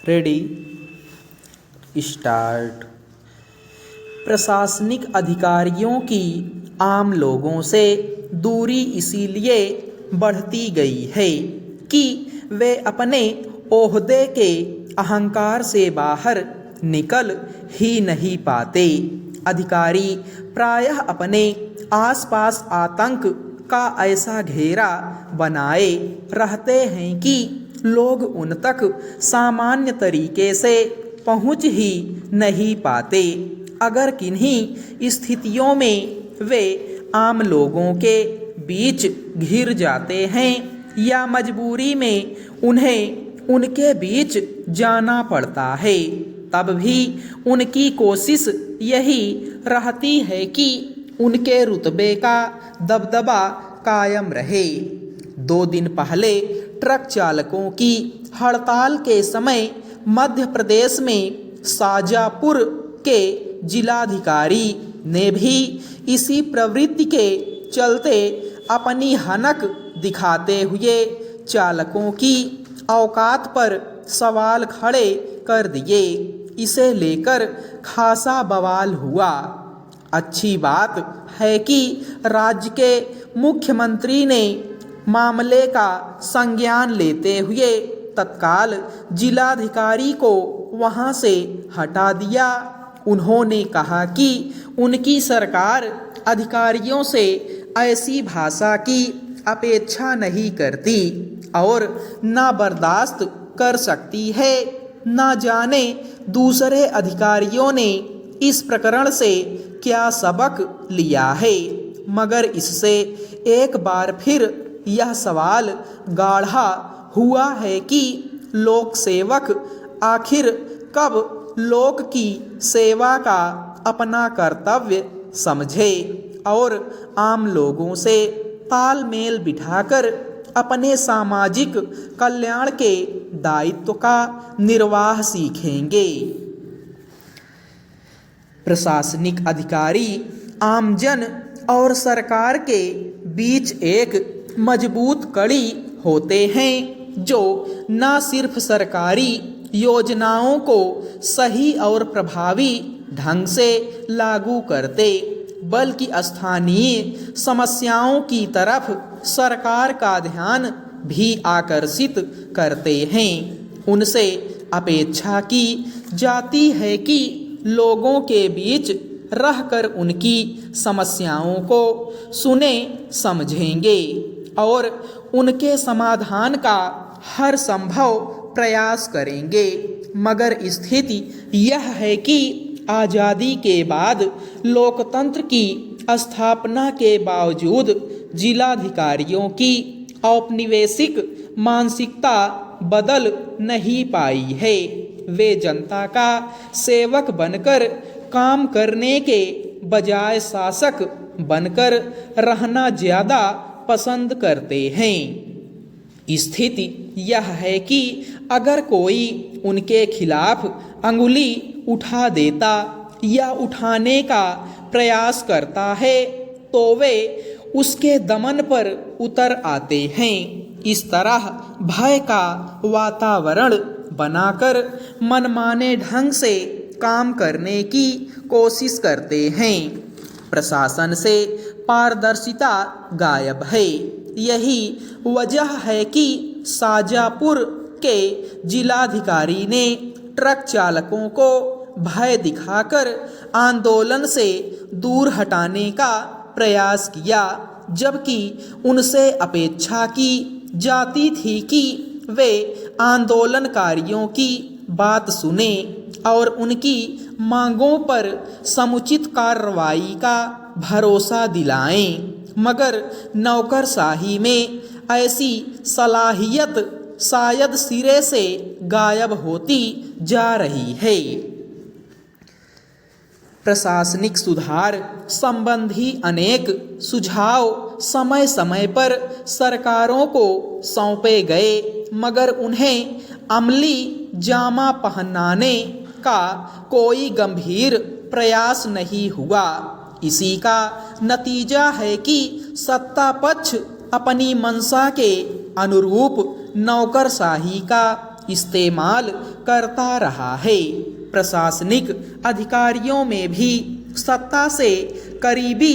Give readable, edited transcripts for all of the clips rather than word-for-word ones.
Ready start. प्रशासनिक अधिकारियों की आम लोगों से दूरी इसीलिए बढ़ती गई है कि वे अपने ओहदे के अहंकार से बाहर निकल ही नहीं पाते। अधिकारी प्रायः अपने आसपास आतंक का ऐसा घेरा बनाए रहते हैं कि लोग उन तक सामान्य तरीके से पहुंच ही नहीं पाते। अगर किन्हीं स्थितियों में वे आम लोगों के बीच घिर जाते हैं या मजबूरी में उन्हें उनके बीच जाना पड़ता है, तब भी उनकी कोशिश यही रहती है कि उनके रुतबे का दबदबा कायम रहे। 2 दिन पहले ट्रक चालकों की हड़ताल के समय मध्य प्रदेश में शाजापुर के जिलाधिकारी ने भी इसी प्रवृत्ति के चलते अपनी हनक दिखाते हुए चालकों की औकात पर सवाल खड़े कर दिए। इसे लेकर खासा बवाल हुआ। अच्छी बात है कि राज्य के मुख्यमंत्री ने मामले का संज्ञान लेते हुए तत्काल जिलाधिकारी को वहां से हटा दिया। उन्होंने कहा कि उनकी सरकार अधिकारियों से ऐसी भाषा की अपेक्षा नहीं करती और ना बर्दाश्त कर सकती है। ना जाने दूसरे अधिकारियों ने इस प्रकरण से क्या सबक लिया है, मगर इससे एक बार फिर यह सवाल गाढ़ा हुआ है कि लोक सेवक आखिर कब लोक की सेवा का अपना कर्तव्य समझे और आम लोगों से तालमेल बिठाकर अपने सामाजिक कल्याण के दायित्व का निर्वाह सीखेंगे। प्रशासनिक अधिकारी आमजन और सरकार के बीच एक मजबूत कड़ी होते हैं जो न सिर्फ सरकारी योजनाओं को सही और प्रभावी ढंग से लागू करते बल्कि स्थानीय समस्याओं की तरफ सरकार का ध्यान भी आकर्षित करते हैं। उनसे अपेक्षा की जाती है कि लोगों के बीच रहकर उनकी समस्याओं को सुने समझेंगे और उनके समाधान का हर संभव प्रयास करेंगे। मगर स्थिति यह है कि आज़ादी के बाद लोकतंत्र की स्थापना के बावजूद जिलाधिकारियों की औपनिवेशिक मानसिकता बदल नहीं पाई है। वे जनता का सेवक बनकर काम करने के बजाय शासक बनकर रहना ज़्यादा पसंद करते हैं। स्थिति यह है कि अगर कोई उनके खिलाफ अंगुली उठा देता या उठाने का प्रयास करता है तो वे उसके दमन पर उतर आते हैं। इस तरह भय का वातावरण बनाकर मनमाने ढंग से काम करने की कोशिश करते हैं। प्रशासन से पारदर्शिता गायब है। यही वजह है कि शाजापुर के जिलाधिकारी ने ट्रक चालकों को भय दिखाकर आंदोलन से दूर हटाने का प्रयास किया, जबकि उनसे अपेक्षा की जाती थी कि वे आंदोलनकारियों की बात सुने और उनकी मांगों पर समुचित कार्रवाई का भरोसा दिलाएं। मगर नौकरशाही में ऐसी सलाहियत शायद सिरे से गायब होती जा रही है। प्रशासनिक सुधार संबंधी अनेक सुझाव समय समय पर सरकारों को सौंपे गए, मगर उन्हें अमली जामा पहनाने का कोई गंभीर प्रयास नहीं हुआ। इसी का नतीजा है कि सत्ता पक्ष अपनी मंशा के अनुरूप नौकरशाही का इस्तेमाल करता रहा है। प्रशासनिक अधिकारियों में भी सत्ता से करीबी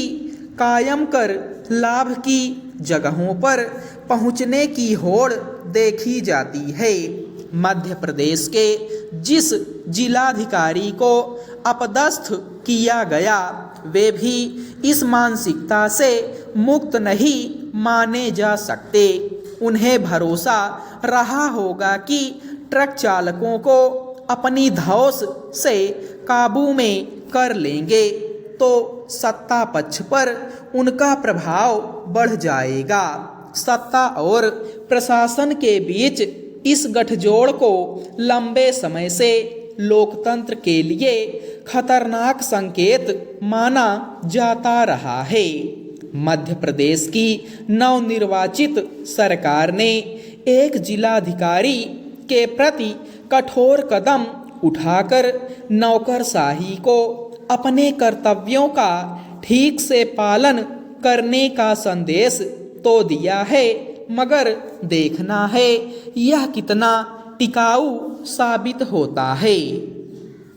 कायम कर लाभ की जगहों पर पहुंचने की होड़ देखी जाती है। मध्य प्रदेश के जिस जिलाधिकारी को अपदस्थ किया गया वे भी इस मानसिकता से मुक्त नहीं माने जा सकते। उन्हें भरोसा रहा होगा कि ट्रक चालकों को अपनी धौंस से काबू में कर लेंगे तो सत्ता पक्ष पर उनका प्रभाव बढ़ जाएगा। सत्ता और प्रशासन के बीच इस गठजोड़ को लंबे समय से लोकतंत्र के लिए खतरनाक संकेत माना जाता रहा है। मध्य प्रदेश की नवनिर्वाचित सरकार ने एक जिलाधिकारी के प्रति कठोर कदम उठाकर नौकरशाही को अपने कर्तव्यों का ठीक से पालन करने का संदेश तो दिया है, मगर देखना है यह कितना टिकाऊ साबित होता है।